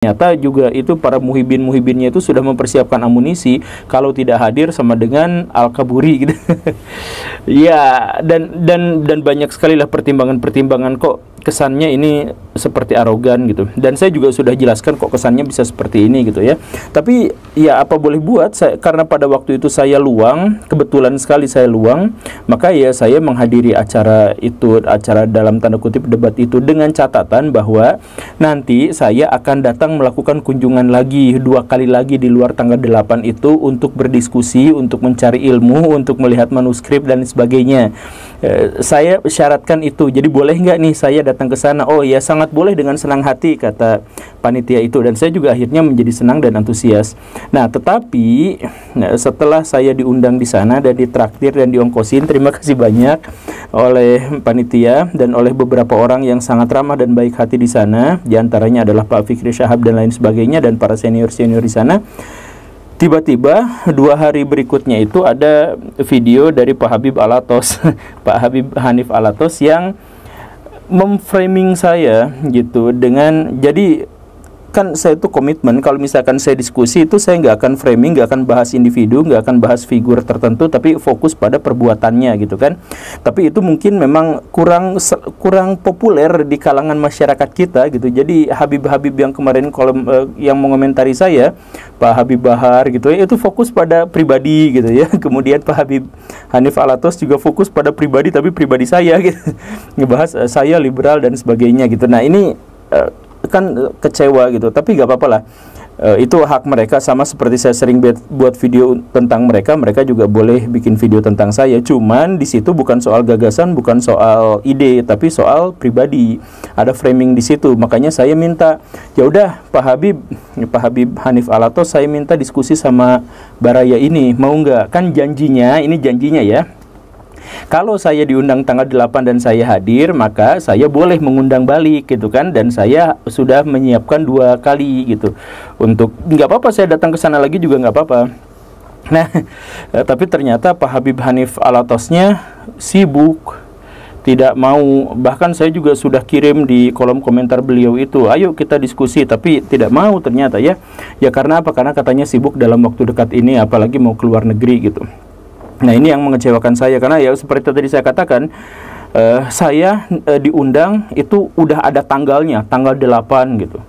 Ternyata juga itu para muhibin-muhibinnya itu sudah mempersiapkan amunisi, kalau tidak hadir sama dengan Al-Kaburi gitu. Ya, dan banyak sekali lah pertimbangan-pertimbangan kok kesannya ini seperti arogan gitu. Dan saya juga sudah jelaskan kok kesannya bisa seperti ini gitu ya. Tapi ya apa boleh buat, karena pada waktu itu saya luang, kebetulan sekali saya luang, maka ya saya menghadiri acara itu, acara dalam tanda kutip debat itu, dengan catatan bahwa nanti saya akan datang melakukan kunjungan lagi 2 kali lagi di luar tanggal 8 itu untuk berdiskusi, untuk mencari ilmu, untuk melihat manuskrip dan sebagainya. Saya syaratkan itu. Jadi boleh nggak nih saya datang ke sana? Oh ya, sangat boleh, dengan senang hati, kata panitia itu. Dan saya juga akhirnya menjadi senang dan antusias. Nah, tetapi setelah saya diundang di sana dan ditraktir dan diongkosin, terima kasih banyak oleh panitia dan oleh beberapa orang yang sangat ramah dan baik hati di sana. Di antaranya adalah Pak Fikri Syahab dan lain sebagainya, dan para senior-senior di sana. Tiba-tiba 2 hari berikutnya itu ada video dari Pak Habib Alatos, Pak Habib Hanif Alatos, yang memframing saya gitu dengan, jadi kan saya itu komitmen kalau misalkan saya diskusi itu saya nggak akan framing, nggak akan bahas individu, nggak akan bahas figur tertentu, tapi fokus pada perbuatannya gitu kan. Tapi itu mungkin memang kurang populer di kalangan masyarakat kita gitu. Jadi Habib-Habib yang kemarin yang mengomentari saya, Pak Habib Bahar gitu ya, itu fokus pada pribadi gitu ya. Kemudian Pak Habib Hanif Alatos juga fokus pada pribadi, tapi pribadi saya gitu, ngebahas saya liberal dan sebagainya gitu. Nah ini kan kecewa gitu, tapi nggak apa-apa lah, itu hak mereka. Sama seperti saya sering buat video tentang mereka, mereka juga boleh bikin video tentang saya. Cuman di situ bukan soal gagasan, bukan soal ide, tapi soal pribadi, ada framing di situ. Makanya saya minta, ya udah Pak Habib Hanif Alatos, saya minta diskusi sama Baraya ini, mau nggak? Kan janjinya, ini janjinya ya, kalau saya diundang tanggal 8 dan saya hadir, maka saya boleh mengundang balik gitu kan. Dan saya sudah menyiapkan 2 kali gitu. Untuk, nggak apa-apa saya datang ke sana lagi juga nggak apa-apa. Nah, tapi ternyata Pak Habib Hanif Alatosnya sibuk, tidak mau. Bahkan saya juga sudah kirim di kolom komentar beliau itu, ayo kita diskusi, tapi tidak mau ternyata ya. Ya karena apa? Karena katanya sibuk dalam waktu dekat ini, apalagi mau keluar negeri gitu. Nah ini yang mengecewakan saya, karena ya seperti tadi saya katakan, saya diundang itu udah ada tanggalnya, tanggal 8 gitu.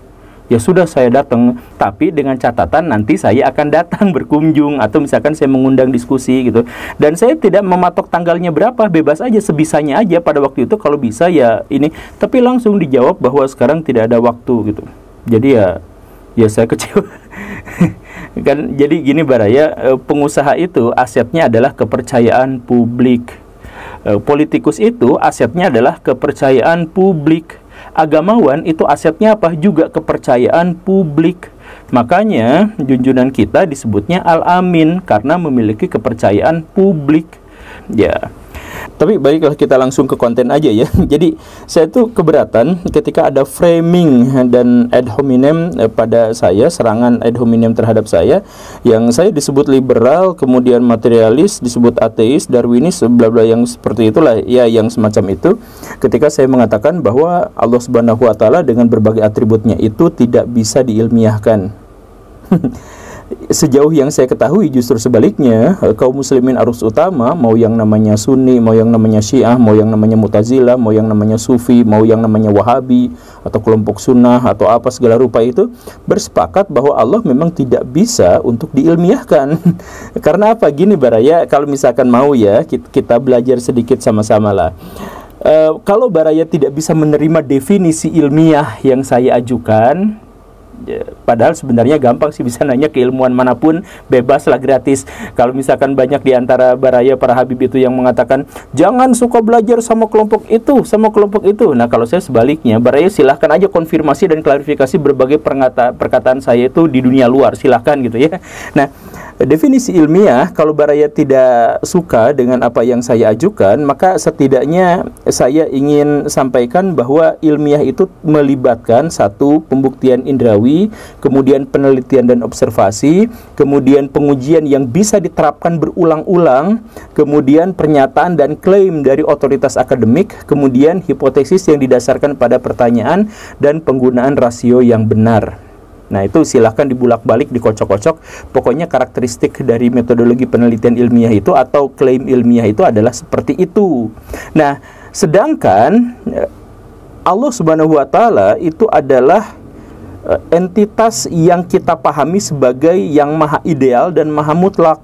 Ya sudah saya datang, tapi dengan catatan nanti saya akan datang berkunjung, atau misalkan saya mengundang diskusi gitu. Dan saya tidak mematok tanggalnya berapa, bebas aja, sebisanya aja pada waktu itu, kalau bisa ya ini. Tapi langsung dijawab bahwa sekarang tidak ada waktu gitu. Jadi ya saya kecewa. Kan jadi gini Baraya, pengusaha itu asetnya adalah kepercayaan publik, politikus itu asetnya adalah kepercayaan publik, agamawan itu asetnya apa? Juga kepercayaan publik. Makanya junjungan kita disebutnya Al-Amin, karena memiliki kepercayaan publik ya. Tapi baiklah, kita langsung ke konten aja ya. Jadi saya tuh keberatan ketika ada framing dan ad hominem pada saya, serangan ad hominem terhadap saya, yang saya disebut liberal, kemudian materialis, disebut ateis, darwinis, bla bla yang seperti itulah ya, yang semacam itu. Ketika saya mengatakan bahwa Allah Subhanahu wa taala dengan berbagai atributnya itu tidak bisa diilmiahkan. Sejauh yang saya ketahui justru sebaliknya, kaum muslimin arus utama, mau yang namanya Sunni, mau yang namanya Syiah, mau yang namanya Mu'tazilah, mau yang namanya Sufi, mau yang namanya Wahabi atau kelompok Sunnah atau apa segala rupa, itu bersepakat bahwa Allah memang tidak bisa untuk diilmiahkan. Karena apa? Gini Baraya, kalau misalkan mau ya, kita belajar sedikit sama-sama lah. Kalau Baraya tidak bisa menerima definisi ilmiah yang saya ajukan, padahal sebenarnya gampang sih, bisa nanya ke ilmuwan manapun, bebas lah, gratis. Kalau misalkan banyak di antara Baraya, para Habib itu yang mengatakan jangan suka belajar sama kelompok itu, sama kelompok itu. Nah kalau saya sebaliknya, Baraya silahkan aja konfirmasi dan klarifikasi berbagai perkataan saya itu di dunia luar, silahkan gitu ya. Nah definisi ilmiah, kalau Baraya tidak suka dengan apa yang saya ajukan, maka setidaknya saya ingin sampaikan bahwa ilmiah itu melibatkan satu, pembuktian indrawi, kemudian penelitian dan observasi, kemudian pengujian yang bisa diterapkan berulang-ulang, kemudian pernyataan dan klaim dari otoritas akademik, kemudian hipotesis yang didasarkan pada pertanyaan, dan penggunaan rasio yang benar. Nah, itu silahkan dibulak-balik, dikocok-kocok. Pokoknya karakteristik dari metodologi penelitian ilmiah itu atau klaim ilmiah itu adalah seperti itu. Nah, sedangkan Allah Subhanahu wa Ta'ala itu adalah entitas yang kita pahami sebagai yang maha ideal dan maha mutlak,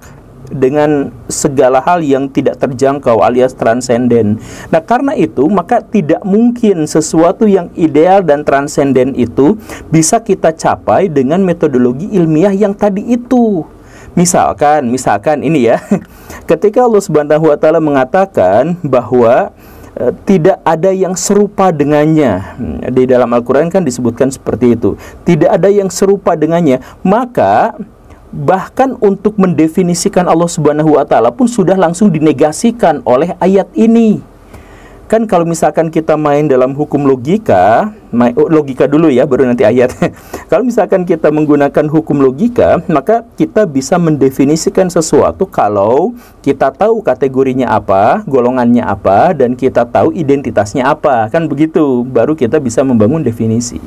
dengan segala hal yang tidak terjangkau alias transenden. Nah, karena itu maka tidak mungkin sesuatu yang ideal dan transenden itu bisa kita capai dengan metodologi ilmiah yang tadi itu. Misalkan ini ya, ketika Allah Subhanahu wa Ta'ala mengatakan bahwa tidak ada yang serupa dengannya, di dalam Al-Quran kan disebutkan seperti itu, tidak ada yang serupa dengannya, maka bahkan untuk mendefinisikan Allah Subhanahu wa Ta'ala pun sudah langsung dinegasikan oleh ayat ini. Kan kalau misalkan kita main dalam hukum logika, logika dulu ya, baru nanti ayat. Kalau misalkan kita menggunakan hukum logika, maka kita bisa mendefinisikan sesuatu kalau kita tahu kategorinya apa, golongannya apa, dan kita tahu identitasnya apa. Kan begitu, baru kita bisa membangun definisi.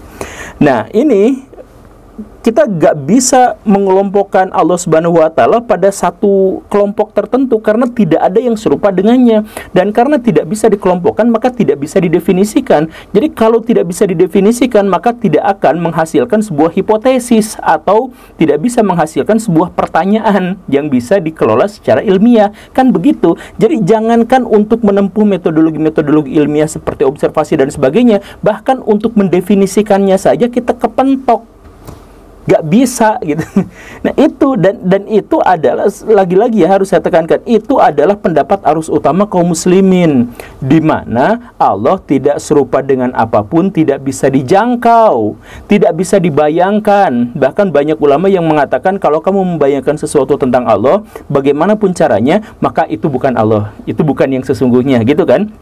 Nah, ini kita gak bisa mengelompokkan Allah Subhanahu wa Ta'ala pada satu kelompok tertentu karena tidak ada yang serupa dengannya, dan karena tidak bisa dikelompokkan maka tidak bisa didefinisikan. Jadi kalau tidak bisa didefinisikan maka tidak akan menghasilkan sebuah hipotesis atau tidak bisa menghasilkan sebuah pertanyaan yang bisa dikelola secara ilmiah. Kan begitu. Jadi jangankan untuk menempuh metodologi-metodologi ilmiah seperti observasi dan sebagainya, bahkan untuk mendefinisikannya saja kita kepentok, gak bisa gitu. Nah, itu dan itu adalah, lagi-lagi ya harus saya tekankan, itu adalah pendapat arus utama kaum muslimin, di mana Allah tidak serupa dengan apapun, tidak bisa dijangkau, tidak bisa dibayangkan. Bahkan banyak ulama yang mengatakan kalau kamu membayangkan sesuatu tentang Allah, bagaimanapun caranya, maka itu bukan Allah, itu bukan yang sesungguhnya, gitu kan.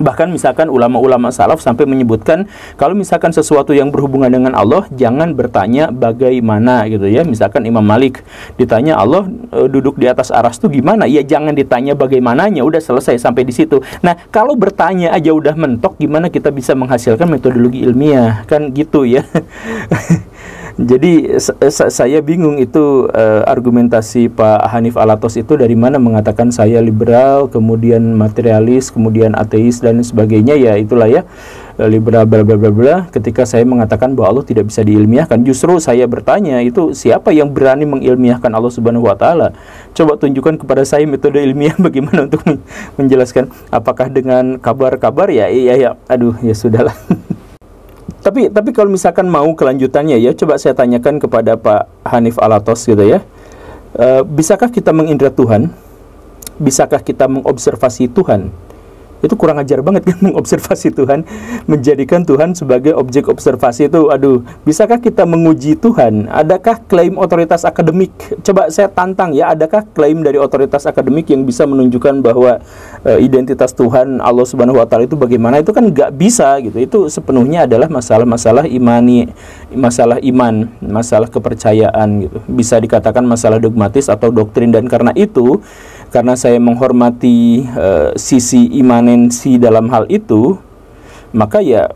Bahkan misalkan ulama-ulama salaf sampai menyebutkan kalau misalkan sesuatu yang berhubungan dengan Allah, jangan bertanya bagaimana gitu ya. Misalkan Imam Malik ditanya Allah duduk di atas aras itu gimana? Ya jangan ditanya bagaimananya, udah selesai sampai di situ. Nah, kalau bertanya aja udah mentok, gimana kita bisa menghasilkan metodologi ilmiah? Kan gitu ya. Jadi saya bingung itu argumentasi Pak Hanif Alatos itu dari mana mengatakan saya liberal, kemudian materialis, kemudian ateis dan sebagainya. Ya itulah ya, liberal bla bla bla bla. Ketika saya mengatakan bahwa Allah tidak bisa diilmiahkan, justru saya bertanya, itu siapa yang berani mengilmiahkan Allah Subhanahu wa Ta'ala? Coba tunjukkan kepada saya metode ilmiah bagaimana untuk menjelaskan. Apakah dengan kabar-kabar? Ya aduh ya sudahlah. Tapi kalau misalkan mau kelanjutannya ya, coba saya tanyakan kepada Pak Hanif Alatos gitu ya. Bisakah kita mengindra Tuhan? Bisakah kita mengobservasi Tuhan? Itu kurang ajar banget kan, mengobservasi Tuhan, menjadikan Tuhan sebagai objek observasi itu. Aduh, bisakah kita menguji Tuhan? Adakah klaim otoritas akademik? Coba saya tantang ya, adakah klaim dari otoritas akademik yang bisa menunjukkan bahwa identitas Tuhan Allah Subhanahu wa Ta'ala itu bagaimana? Itu kan nggak bisa gitu. Itu sepenuhnya adalah masalah-masalah imani, masalah iman, masalah kepercayaan gitu. Bisa dikatakan masalah dogmatis atau doktrin, dan karena itu, karena saya menghormati sisi imanensi dalam hal itu, maka ya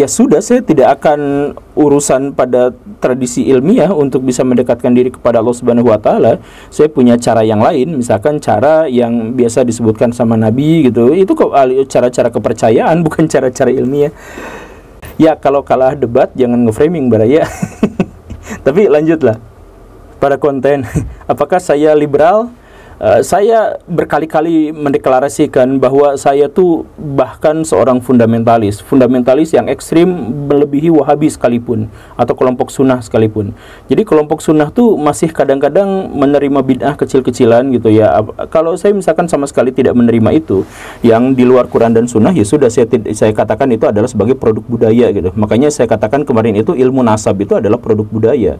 sudah, saya tidak akan urusan pada tradisi ilmiah untuk bisa mendekatkan diri kepada Allah Subhanahu wa Ta'ala. Saya punya cara yang lain, misalkan cara yang biasa disebutkan sama Nabi gitu. Itu kok cara-cara kepercayaan, bukan cara-cara ilmiah. Ya kalau kalah debat jangan nge-framing baraya. Tapi lanjutlah pada konten. Apakah saya liberal? Saya berkali-kali mendeklarasikan bahwa saya tuh bahkan seorang fundamentalis yang ekstrim melebihi Wahabi sekalipun atau kelompok sunnah sekalipun. Jadi kelompok sunnah tuh masih kadang-kadang menerima bid'ah kecil-kecilan gitu ya. Kalau saya misalkan sama sekali tidak menerima itu, yang di luar Quran dan sunnah, ya sudah saya katakan itu adalah sebagai produk budaya gitu. Makanya saya katakan kemarin itu ilmu nasab itu adalah produk budaya.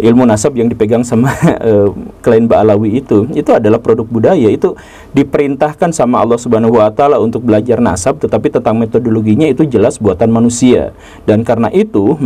Ilmu nasab yang dipegang sama klien Ba'alawi itu adalah produk budaya. Itu diperintahkan sama Allah Subhanahu wa Ta'ala untuk belajar nasab, tetapi tentang metodologinya itu jelas buatan manusia. Dan karena itu,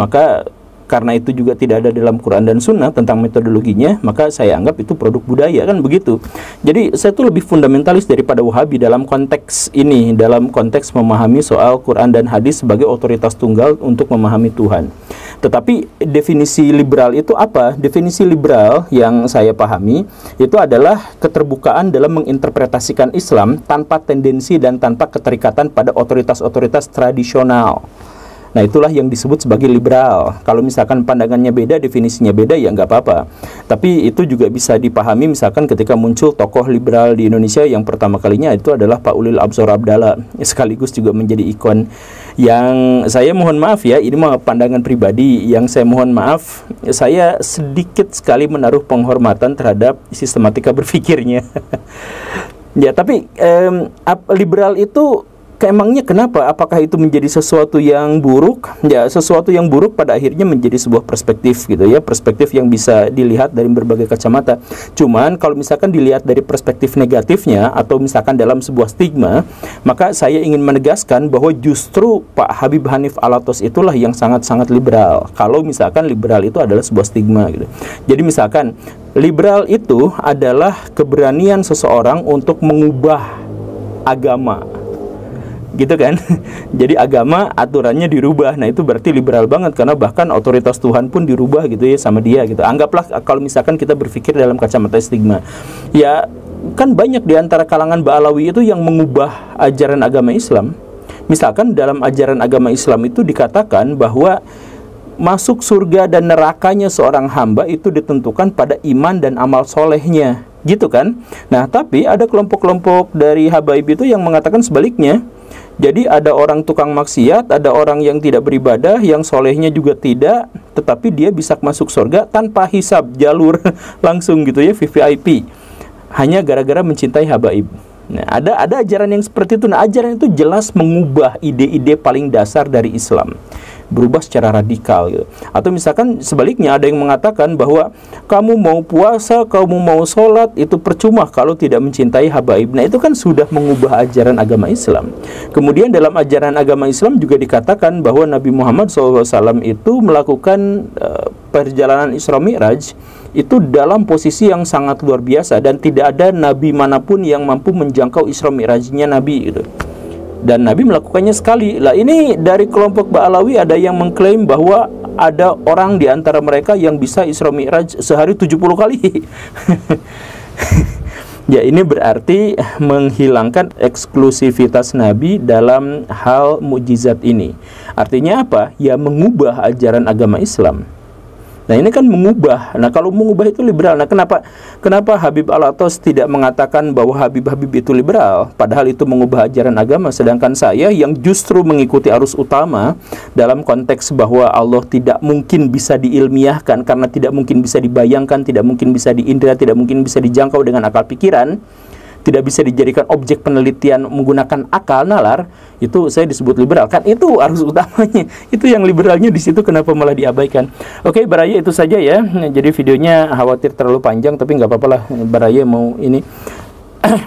karena itu juga tidak ada dalam Quran dan Sunnah tentang metodologinya, maka saya anggap itu produk budaya, kan begitu. Jadi saya tuh lebih fundamentalis daripada Wahabi dalam konteks ini, dalam konteks memahami soal Quran dan hadis sebagai otoritas tunggal untuk memahami Tuhan. Tetapi definisi liberal itu apa? Definisi liberal yang saya pahami itu adalah keterbukaan dalam menginterpretasikan Islam tanpa tendensi dan tanpa keterikatan pada otoritas-otoritas tradisional. Nah, itulah yang disebut sebagai liberal. Kalau misalkan pandangannya beda, definisinya beda, ya nggak apa-apa. Tapi itu juga bisa dipahami misalkan ketika muncul tokoh liberal di Indonesia yang pertama kalinya itu adalah Pak Ulil Absor Abdallah, sekaligus juga menjadi ikon yang saya mohon maaf ya, ini mah pandangan pribadi yang saya mohon maaf, saya sedikit sekali menaruh penghormatan terhadap sistematika berpikirnya. Ya, tapi liberal itu emangnya kenapa? Apakah itu menjadi sesuatu yang buruk? Ya, sesuatu yang buruk pada akhirnya menjadi sebuah perspektif gitu ya, perspektif yang bisa dilihat dari berbagai kacamata. Cuman kalau misalkan dilihat dari perspektif negatifnya atau misalkan dalam sebuah stigma, maka saya ingin menegaskan bahwa justru Pak Habib Hanif Alatos itulah yang sangat-sangat liberal. Kalau misalkan liberal itu adalah sebuah stigma gitu. Jadi misalkan liberal itu adalah keberanian seseorang untuk mengubah agama, gitu kan. Jadi agama aturannya dirubah. Nah, itu berarti liberal banget, karena bahkan otoritas Tuhan pun dirubah gitu ya sama dia gitu. Anggaplah kalau misalkan kita berpikir dalam kacamata stigma. Ya, kan banyak di antara kalangan Ba'alawi itu yang mengubah ajaran agama Islam. Misalkan dalam ajaran agama Islam itu dikatakan bahwa masuk surga dan nerakanya seorang hamba itu ditentukan pada iman dan amal solehnya, gitu kan. Nah, tapi ada kelompok-kelompok dari habaib itu yang mengatakan sebaliknya. Jadi ada orang tukang maksiat, ada orang yang tidak beribadah, yang solehnya juga tidak, tetapi dia bisa masuk surga tanpa hisab, jalur langsung gitu ya, VVIP, hanya gara-gara mencintai habaib. Nah, ada ajaran yang seperti itu. Nah, ajaran itu jelas mengubah ide-ide paling dasar dari Islam, berubah secara radikal gitu. Atau misalkan sebaliknya, ada yang mengatakan bahwa kamu mau puasa, kamu mau sholat, itu percuma kalau tidak mencintai habaib. Nah, itu kan sudah mengubah ajaran agama Islam. Kemudian dalam ajaran agama Islam juga dikatakan bahwa Nabi Muhammad SAW itu melakukan perjalanan Isra Mi'raj itu dalam posisi yang sangat luar biasa, dan tidak ada nabi manapun yang mampu menjangkau Isra Mi'rajnya Nabi gitu. Dan Nabi melakukannya sekali. Lah, ini dari kelompok Ba'alawi ada yang mengklaim bahwa ada orang di antara mereka yang bisa Isra Mi'raj sehari 70 kali. Ya, ini berarti menghilangkan eksklusivitas Nabi dalam hal mukjizat ini. Artinya apa? Ya, mengubah ajaran agama Islam. Nah, ini kan mengubah. Nah, kalau mengubah itu liberal. Nah, kenapa Habib Alatos tidak mengatakan bahwa Habib-Habib itu liberal, padahal itu mengubah ajaran agama, sedangkan saya yang justru mengikuti arus utama dalam konteks bahwa Allah tidak mungkin bisa diilmiahkan, karena tidak mungkin bisa dibayangkan, tidak mungkin bisa diindra, tidak mungkin bisa dijangkau dengan akal pikiran, tidak bisa dijadikan objek penelitian menggunakan akal nalar, itu saya disebut liberal. Kan itu arus utamanya. Itu yang liberalnya di situ, kenapa malah diabaikan? Oke, Baraya, itu saja ya. Jadi videonya khawatir terlalu panjang, tapi nggak apa-apa lah. Baraya mau ini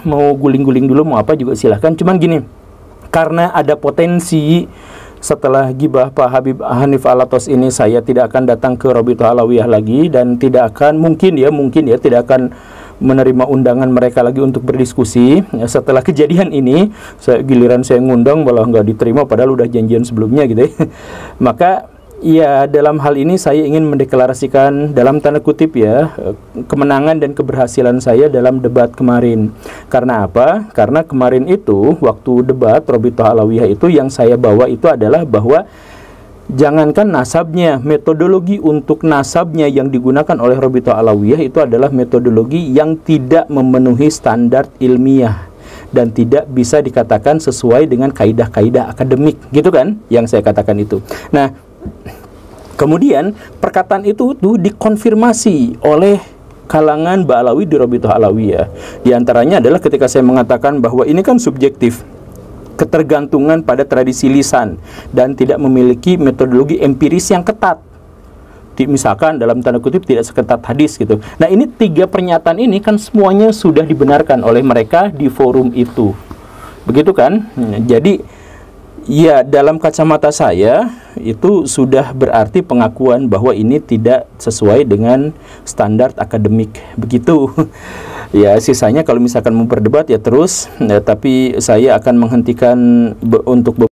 mau guling-guling dulu, mau apa juga silahkan. Cuman gini, karena ada potensi setelah gibah Pak Habib Hanif Alatos ini, saya tidak akan datang ke Rabithah Alawiyah lagi, dan tidak akan mungkin ya tidak akan menerima undangan mereka lagi untuk berdiskusi. Setelah kejadian ini, giliran saya ngundang malah nggak diterima, padahal udah janjian sebelumnya gitu ya. Maka ya, dalam hal ini saya ingin mendeklarasikan dalam tanda kutip ya, kemenangan dan keberhasilan saya dalam debat kemarin. Karena apa? Karena kemarin itu waktu debat Rabithah Alawiyah itu, yang saya bawa itu adalah bahwa jangankan nasabnya, metodologi untuk nasabnya yang digunakan oleh Rabithah Alawiyah itu adalah metodologi yang tidak memenuhi standar ilmiah dan tidak bisa dikatakan sesuai dengan kaidah-kaidah akademik, gitu kan, yang saya katakan itu. Nah, kemudian perkataan itu tuh dikonfirmasi oleh kalangan Ba'alawi di Rabithah Alawiyah. Di antaranya adalah ketika saya mengatakan bahwa ini kan subjektif, ketergantungan pada tradisi lisan, dan tidak memiliki metodologi empiris yang ketat. Misalkan dalam tanda kutip tidak seketat hadis gitu. Nah, ini 3 pernyataan ini kan semuanya sudah dibenarkan oleh mereka di forum itu. Begitu kan? Jadi ya, dalam kacamata saya itu sudah berarti pengakuan bahwa ini tidak sesuai dengan standar akademik. Begitu. Ya, sisanya kalau misalkan memperdebat ya terus, ya, tapi saya akan menghentikan untuk